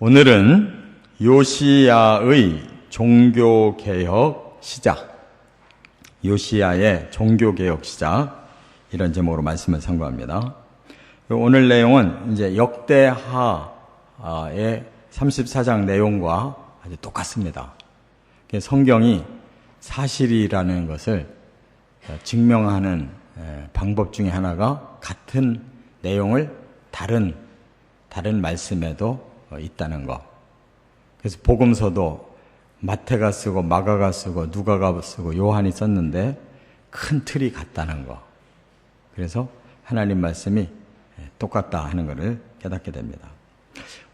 오늘은 요시야의 종교개혁 시작, 요시야의 종교개혁 시작, 이런 제목으로 말씀을 선고합니다. 오늘 내용은 이제 역대하의 34장 내용과 아주 똑같습니다. 성경이 사실이라는 것을 증명하는 방법 중에 하나가 같은 내용을 다른 말씀에도 있다는 것. 그래서 복음서도 마태가 쓰고 마가가 쓰고 누가가 쓰고 요한이 썼는데 큰 틀이 같다는 것. 그래서 하나님 말씀이 똑같다 하는 것을 깨닫게 됩니다.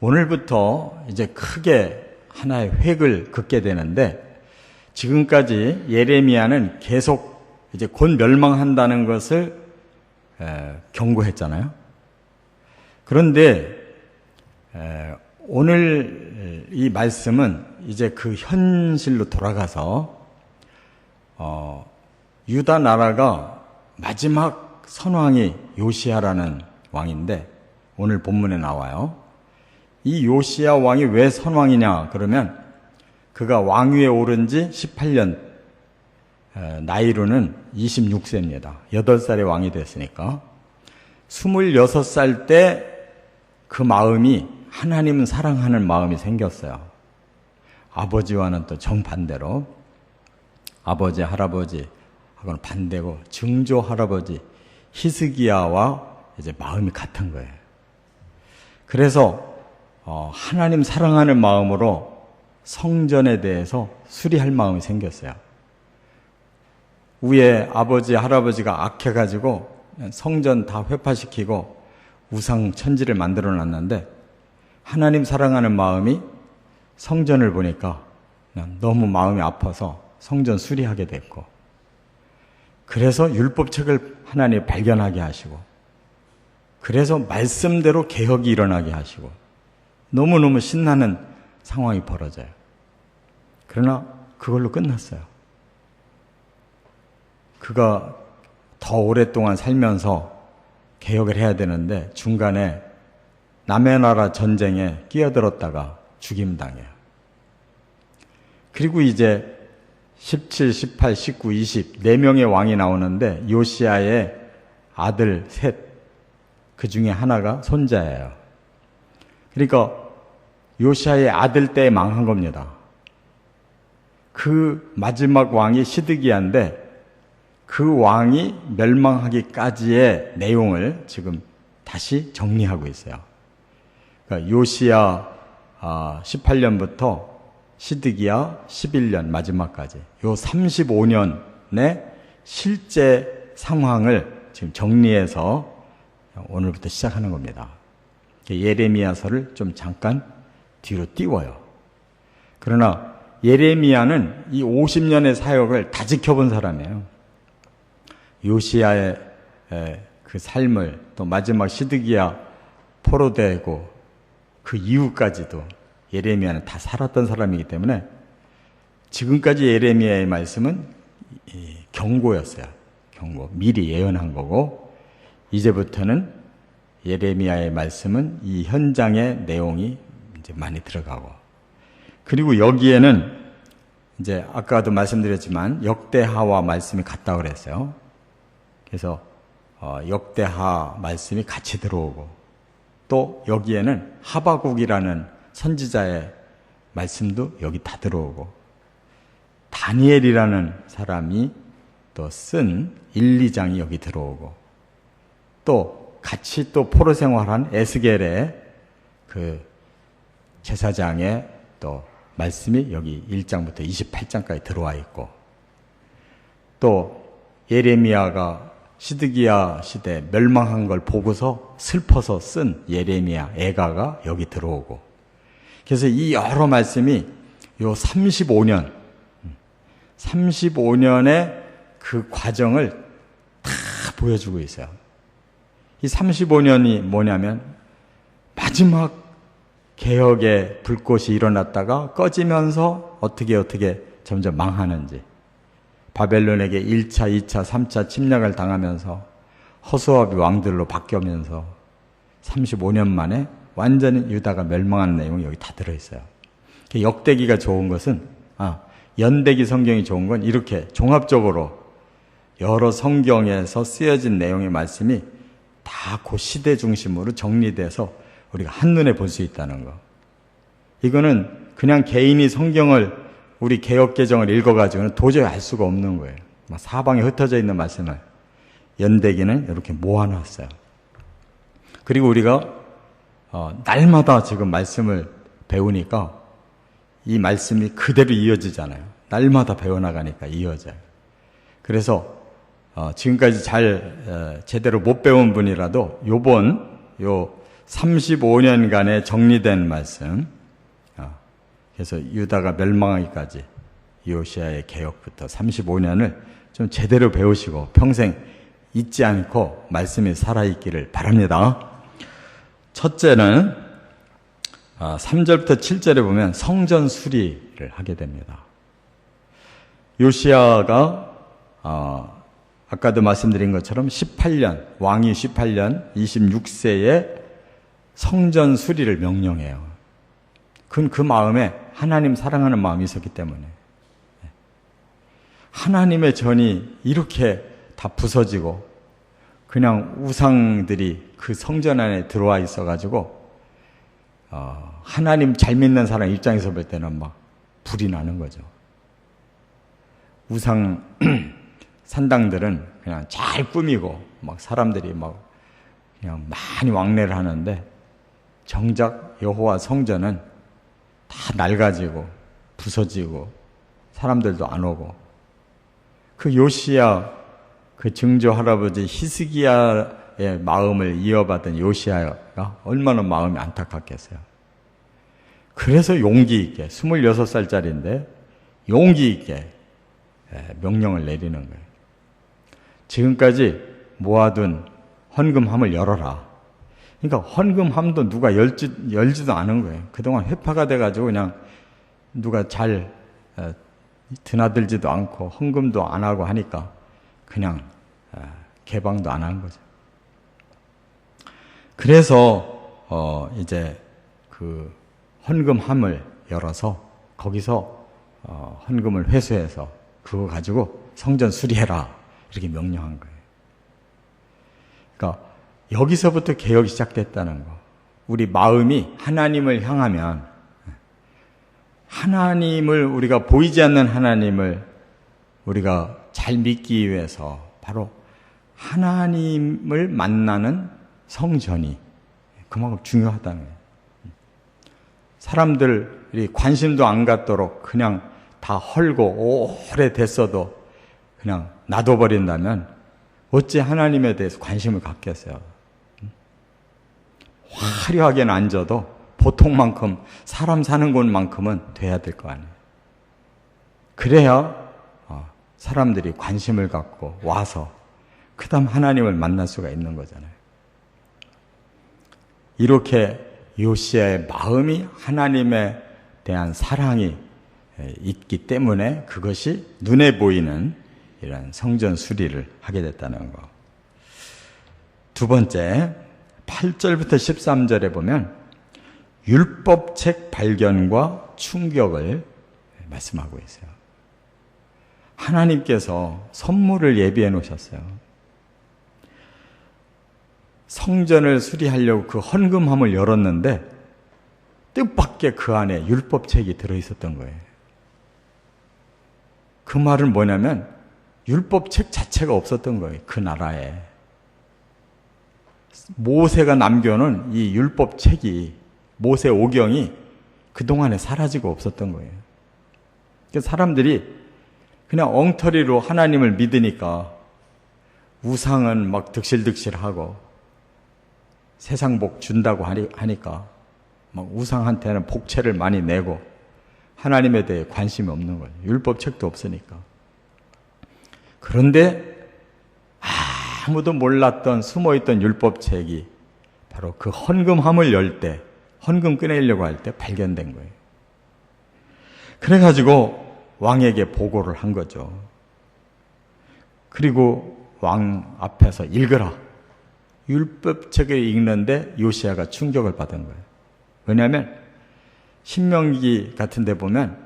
오늘부터 이제 크게 하나의 획을 긋게 되는데, 지금까지 예레미야는 계속 이제 곧 멸망한다는 것을 경고했잖아요. 그런데 오늘 이 말씀은 이제 그 현실로 돌아가서 유다 나라가 마지막 선왕이 요시야라는 왕인데, 오늘 본문에 나와요. 이 요시야 왕이 왜 선왕이냐 그러면 그가 왕위에 오른 지 18년, 나이로는 26세입니다. 8살에 왕이 됐으니까 26살 때 그 마음이 하나님은 사랑하는 마음이 생겼어요. 아버지와는 또 정반대로, 아버지 할아버지하고는 반대고 증조 할아버지 히스기야와 이제 마음이 같은 거예요. 그래서 하나님 사랑하는 마음으로 성전에 대해서 수리할 마음이 생겼어요. 위에 아버지 할아버지가 악해가지고 성전 다 회파시키고 우상 천지를 만들어 놨는데, 하나님 사랑하는 마음이 성전을 보니까 너무 마음이 아파서 성전 수리하게 됐고, 그래서 율법책을 하나님 발견하게 하시고, 그래서 말씀대로 개혁이 일어나게 하시고, 너무너무 신나는 상황이 벌어져요. 그러나 그걸로 끝났어요. 그가 더 오랫동안 살면서 개혁을 해야 되는데 중간에 남의 나라 전쟁에 끼어들었다가 죽임당해요. 그리고 이제 17, 18, 19, 20 4명의 왕이 나오는데 요시야의 아들 셋, 그 중에 하나가 손자예요. 그러니까 요시야의 아들 때 망한 겁니다. 그 마지막 왕이 시드기야인데 그 왕이 멸망하기까지의 내용을 지금 다시 정리하고 있어요. 그러니까 요시야 18년부터 시드기야 11년 마지막까지 요 35년의 실제 상황을 지금 정리해서 오늘부터 시작하는 겁니다. 예레미야서를 좀 잠깐 뒤로 띄워요. 그러나 예레미야는 이 50년의 사역을 다 지켜본 사람이에요. 요시야의 그 삶을, 또 마지막 시드기야 포로되고 그 이후까지도 예레미야는 다 살았던 사람이기 때문에 지금까지 예레미야의 말씀은 경고였어요. 경고, 미리 예언한 거고, 이제부터는 예레미야의 말씀은 이 현장의 내용이 이제 많이 들어가고, 그리고 여기에는 이제 아까도 말씀드렸지만 역대하와 말씀이 같다고 그랬어요. 그래서 역대하 말씀이 같이 들어오고, 또 여기에는 하바국이라는 선지자의 말씀도 여기 다 들어오고, 다니엘이라는 사람이 또 쓴 1, 2장이 여기 들어오고, 또 같이 또 포로 생활한 에스겔의 그 제사장의 또 말씀이 여기 1장부터 28장까지 들어와 있고, 또 예레미야가 시드기야 시대 멸망한 걸 보고서 슬퍼서 쓴 예레미야 애가가 여기 들어오고, 그래서 이 여러 말씀이 요 35년의 그 과정을 다 보여주고 있어요. 이 35년이 뭐냐면 마지막 개혁의 불꽃이 일어났다가 꺼지면서 어떻게 점점 망하는지, 바벨론에게 1차, 2차, 3차 침략을 당하면서 허수아비 왕들로 바뀌면서 35년 만에 완전히 유다가 멸망하는 내용이 여기 다 들어있어요. 역대기가 좋은 것은, 연대기 성경이 좋은 건 이렇게 종합적으로 여러 성경에서 쓰여진 내용의 말씀이 다 그 시대 중심으로 정리돼서 우리가 한눈에 볼 수 있다는 거. 이거는 그냥 개인이 성경을, 우리 개역개정을 읽어가지고는 도저히 알 수가 없는 거예요. 사방에 흩어져 있는 말씀을 연대기는 이렇게 모아놨어요. 그리고 우리가 날마다 지금 말씀을 배우니까 이 말씀이 그대로 이어지잖아요. 날마다 배워나가니까 이어져요. 그래서 지금까지 잘 제대로 못 배운 분이라도 요 35년간의 정리된 말씀, 그래서 유다가 멸망하기까지 요시야의 개혁부터 35년을 좀 제대로 배우시고 평생 잊지 않고 말씀이 살아있기를 바랍니다. 첫째는 3절부터 7절에 보면 성전 수리를 하게 됩니다. 요시야가 아까도 말씀드린 것처럼 18년, 왕위 18년, 26세에 성전 수리를 명령해요. 그건 그 마음에 하나님 사랑하는 마음이 있었기 때문에. 하나님의 전이 이렇게 다 부서지고 그냥 우상들이 그 성전 안에 들어와 있어가지고 하나님 잘 믿는 사람 입장에서 볼 때는 막 불이 나는 거죠. 우상 산당들은 그냥 잘 꾸미고 막 사람들이 막 그냥 많이 왕래를 하는데 정작 여호와 성전은 다 낡아지고 부서지고 사람들도 안 오고, 그 요시야 그 증조 할아버지 히스기야의 마음을 이어받은 요시야가 얼마나 마음이 안타깝겠어요. 그래서 용기 있게 26살짜리인데 용기 있게 명령을 내리는 거예요. 지금까지 모아둔 헌금함을 열어라. 그러니까 헌금함도 누가 열지도 않은 거예요. 그동안 회파가 돼가지고 그냥 누가 잘 드나들지도 않고 헌금도 안 하고 하니까 그냥 개방도 안 한 거죠. 그래서 이제 그 헌금함을 열어서 거기서 헌금을 회수해서 그거 가지고 성전 수리해라 이렇게 명령한 거예요. 그러니까 여기서부터 개혁이 시작됐다는 거. 우리 마음이 하나님을 향하면 하나님을, 우리가 보이지 않는 하나님을 우리가 잘 믿기 위해서 바로 하나님을 만나는 성전이 그만큼 중요하다는 거예요. 사람들이 관심도 안 갖도록 그냥 다 헐고 오래됐어도 그냥 놔둬버린다면 어찌 하나님에 대해서 관심을 갖겠어요. 화려하게는 안 져도 보통만큼 사람 사는 곳만큼은 돼야 될 거 아니에요. 그래야 사람들이 관심을 갖고 와서 그 다음 하나님을 만날 수가 있는 거잖아요. 이렇게 요시야의 마음이 하나님에 대한 사랑이 있기 때문에 그것이 눈에 보이는 이런 성전 수리를 하게 됐다는 거. 두 번째, 8절부터 13절에 보면 율법책 발견과 충격을 말씀하고 있어요. 하나님께서 선물을 예비해 놓으셨어요. 성전을 수리하려고 그 헌금함을 열었는데 뜻밖의 그 안에 율법책이 들어있었던 거예요. 그 말은 뭐냐면 율법책 자체가 없었던 거예요. 그 나라에. 모세가 남겨놓은 이 율법책이, 모세 오경이 그동안에 사라지고 없었던 거예요. 그러니까 사람들이 그냥 엉터리로 하나님을 믿으니까 우상은 막 득실득실하고 세상 복 준다고 하니까 막 우상한테는 복채를 많이 내고 하나님에 대해 관심이 없는 거예요. 율법책도 없으니까. 그런데 아무도 몰랐던 숨어있던 율법책이 바로 그 헌금함을 열 때, 헌금 꺼내려고 할 때 발견된 거예요. 그래가지고 왕에게 보고를 한 거죠. 그리고 왕 앞에서 읽으라. 율법책을 읽는데 요시야가 충격을 받은 거예요. 왜냐하면 신명기 같은 데 보면,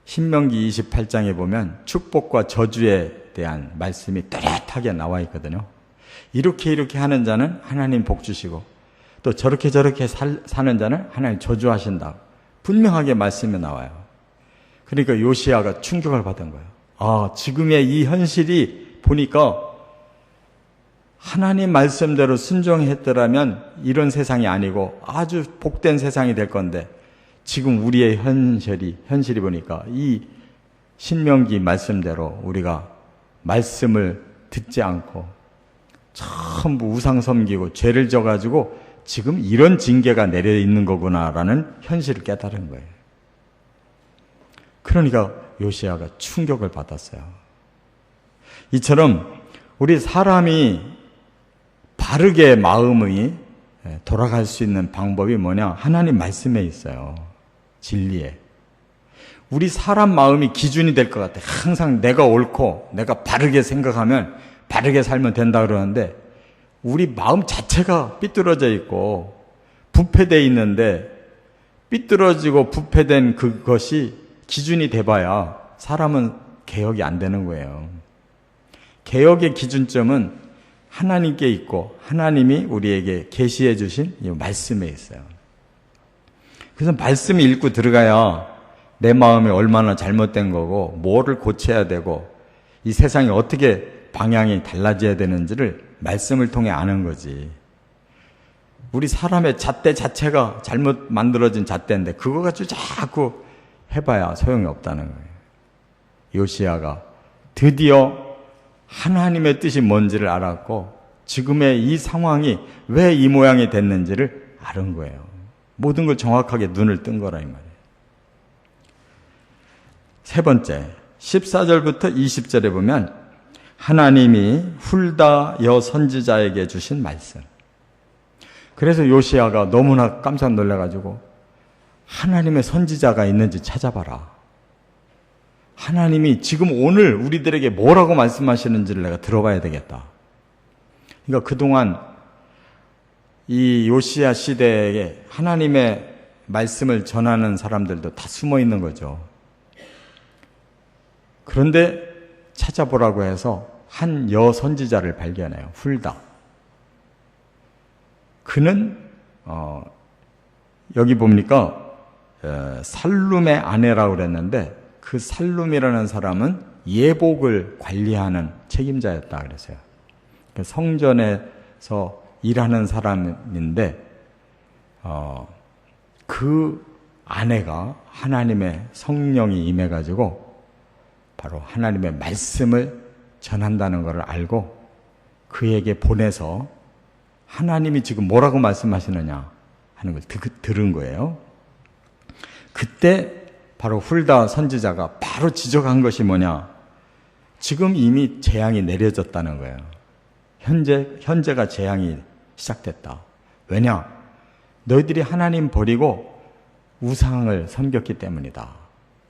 신명기 28장에 보면 축복과 저주에 대한 말씀이 또렷하게 나와 있거든요. 이렇게 하는 자는 하나님 복 주시고, 또 저렇게 사는 자는 하나님 저주하신다. 분명하게 말씀이 나와요. 그러니까 요시야가 충격을 받은 거예요. 아, 지금의 이 현실이 보니까 하나님 말씀대로 순종했더라면 이런 세상이 아니고 아주 복된 세상이 될 건데, 지금 우리의 현실이 보니까 이 신명기 말씀대로 우리가 말씀을 듣지 않고 전부 우상 섬기고 죄를 져가지고 지금 이런 징계가 내려 있는 거구나라는 현실을 깨달은 거예요. 그러니까 요시야가 충격을 받았어요. 이처럼 우리 사람이 바르게 마음이 돌아갈 수 있는 방법이 뭐냐? 하나님 말씀에 있어요. 진리에. 우리 사람 마음이 기준이 될 것 같아. 항상 내가 옳고 내가 바르게 생각하면 바르게 살면 된다 그러는데, 우리 마음 자체가 삐뚤어져 있고 부패되어 있는데, 삐뚤어지고 부패된 그것이 기준이 돼봐야 사람은 개혁이 안 되는 거예요. 개혁의 기준점은 하나님께 있고 하나님이 우리에게 계시해 주신 이 말씀에 있어요. 그래서 말씀을 읽고 들어가야 내 마음이 얼마나 잘못된 거고 뭐를 고쳐야 되고 이 세상이 어떻게 방향이 달라져야 되는지를 말씀을 통해 아는 거지. 우리 사람의 잣대 자체가 잘못 만들어진 잣대인데 그거 가지고 자꾸 해봐야 소용이 없다는 거예요. 요시야가 드디어 하나님의 뜻이 뭔지를 알았고 지금의 이 상황이 왜 이 모양이 됐는지를 알은 거예요. 모든 걸 정확하게 눈을 뜬 거라 이 말이에요. 세 번째, 14절부터 20절에 보면 하나님이 훌다 여 선지자에게 주신 말씀. 그래서 요시야가 너무나 깜짝 놀라가지고 하나님의 선지자가 있는지 찾아봐라. 하나님이 지금 오늘 우리들에게 뭐라고 말씀하시는지를 내가 들어봐야 되겠다. 그러니까 그동안 이 요시야 시대에 하나님의 말씀을 전하는 사람들도 다 숨어 있는 거죠. 그런데 찾아보라고 해서 한 여선지자를 발견해요. 훌다. 그는 여기 봅니까 살룸의 아내라고 그랬는데 그 살룸이라는 사람은 예복을 관리하는 책임자였다 그랬어요. 성전에서 일하는 사람인데 그 아내가 하나님의 성령이 임해가지고 바로 하나님의 말씀을 전한다는 것을 알고 그에게 보내서 하나님이 지금 뭐라고 말씀하시느냐 하는 걸 들은 거예요. 그때 바로 훌다 선지자가 바로 지적한 것이 뭐냐? 지금 이미 재앙이 내려졌다는 거예요. 현재가 재앙이 시작됐다. 왜냐? 너희들이 하나님 버리고 우상을 섬겼기 때문이다.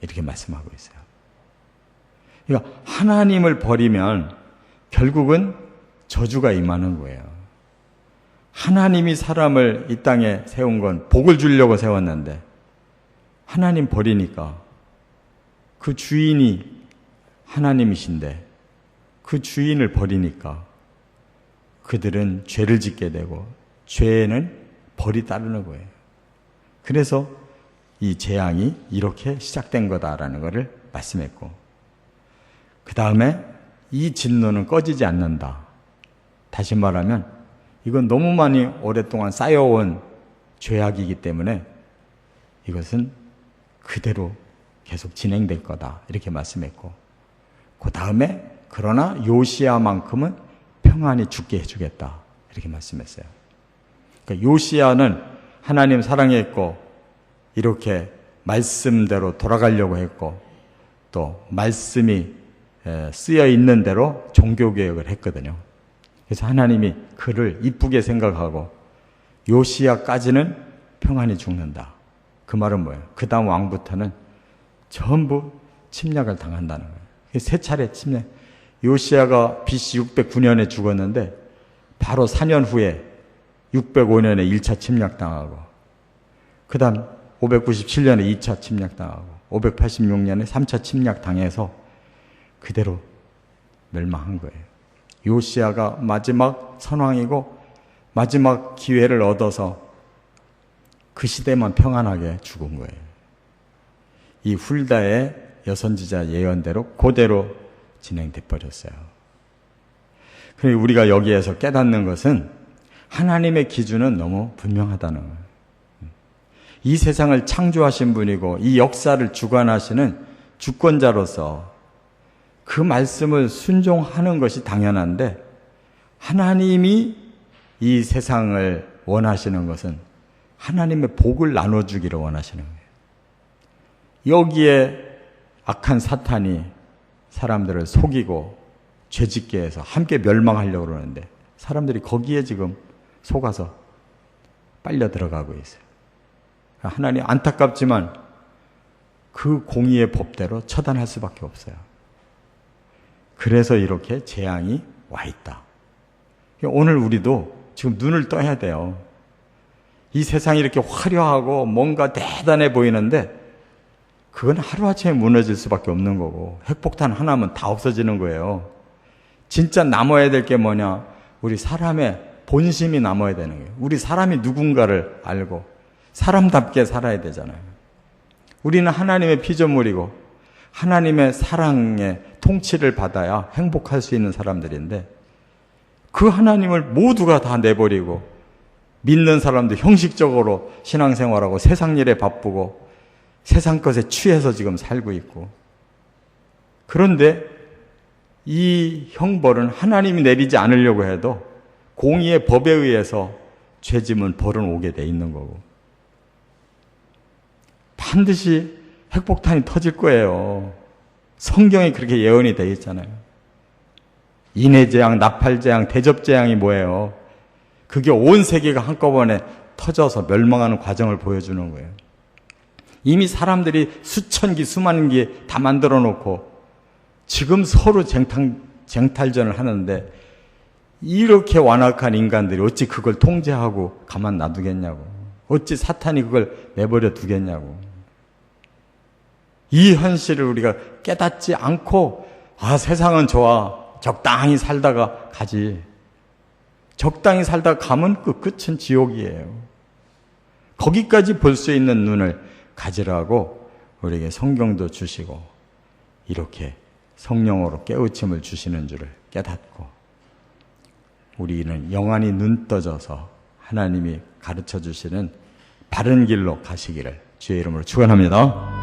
이렇게 말씀하고 있어요. 그러니까 하나님을 버리면 결국은 저주가 임하는 거예요. 하나님이 사람을 이 땅에 세운 건 복을 주려고 세웠는데 하나님 버리니까 그 주인이 하나님이신데 그 주인을 버리니까 그들은 죄를 짓게 되고 죄는 벌이 따르는 거예요. 그래서 이 재앙이 이렇게 시작된 거다라는 것을 말씀했고 그 다음에 이 진노는 꺼지지 않는다. 다시 말하면 이건 너무 많이 오랫동안 쌓여온 죄악이기 때문에 이것은 그대로 계속 진행될 거다. 이렇게 말씀했고 그 다음에 그러나 요시야만큼은 평안히 죽게 해주겠다. 이렇게 말씀했어요. 그러니까 요시야는 하나님 사랑했고 이렇게 말씀대로 돌아가려고 했고 또 말씀이 쓰여 있는 대로 종교개혁을 했거든요. 그래서 하나님이 그를 이쁘게 생각하고 요시야까지는 평안히 죽는다. 그 말은 뭐예요? 그 다음 왕부터는 전부 침략을 당한다는 거예요. 세 차례 침략. 요시야가 BC 609년에 죽었는데 바로 4년 후에 605년에 1차 침략당하고, 그 다음 597년에 2차 침략당하고, 586년에 3차 침략당해서 그대로 멸망한 거예요. 요시야가 마지막 선왕이고 마지막 기회를 얻어서 그 시대만 평안하게 죽은 거예요. 이 훌다의 여선지자 예언대로 그대로 진행돼 버렸어요. 그러니 우리가 여기에서 깨닫는 것은 하나님의 기준은 너무 분명하다는 거예요. 이 세상을 창조하신 분이고 이 역사를 주관하시는 주권자로서 그 말씀을 순종하는 것이 당연한데, 하나님이 이 세상을 원하시는 것은 하나님의 복을 나눠주기를 원하시는 거예요. 여기에 악한 사탄이 사람들을 속이고 죄짓게 해서 함께 멸망하려고 그러는데, 사람들이 거기에 지금 속아서 빨려 들어가고 있어요. 하나님 안타깝지만 그 공의의 법대로 처단할 수밖에 없어요. 그래서 이렇게 재앙이 와 있다. 오늘 우리도 지금 눈을 떠야 돼요. 이 세상이 이렇게 화려하고 뭔가 대단해 보이는데 그건 하루아침에 무너질 수밖에 없는 거고, 핵폭탄 하나면 다 없어지는 거예요. 진짜 남아야 될 게 뭐냐? 우리 사람의 본심이 남아야 되는 거예요. 우리 사람이 누군가를 알고 사람답게 살아야 되잖아요. 우리는 하나님의 피조물이고 하나님의 사랑의 통치를 받아야 행복할 수 있는 사람들인데, 그 하나님을 모두가 다 내버리고 믿는 사람도 형식적으로 신앙생활하고 세상 일에 바쁘고 세상 것에 취해서 지금 살고 있고, 그런데 이 형벌은 하나님이 내리지 않으려고 해도 공의의 법에 의해서 죄짐은 벌은 오게 돼 있는 거고, 반드시 핵폭탄이 터질 거예요. 성경에 그렇게 예언이 되어 있잖아요. 인해재앙, 나팔재앙, 대접재앙이 뭐예요? 그게 온 세계가 한꺼번에 터져서 멸망하는 과정을 보여주는 거예요. 이미 사람들이 수천 기, 수만 기 다 만들어 놓고 지금 서로 쟁탈전을 하는데, 이렇게 완악한 인간들이 어찌 그걸 통제하고 가만 놔두겠냐고. 어찌 사탄이 그걸 내버려 두겠냐고. 이 현실을 우리가 깨닫지 않고, 세상은 좋아, 적당히 살다가 가지. 적당히 살다가 가면 그 끝은 지옥이에요. 거기까지 볼 수 있는 눈을 가지라고 우리에게 성경도 주시고 이렇게 성령으로 깨우침을 주시는 줄을 깨닫고, 우리는 영안이 눈 떠져서 하나님이 가르쳐 주시는 바른 길로 가시기를 주의 이름으로 축원합니다.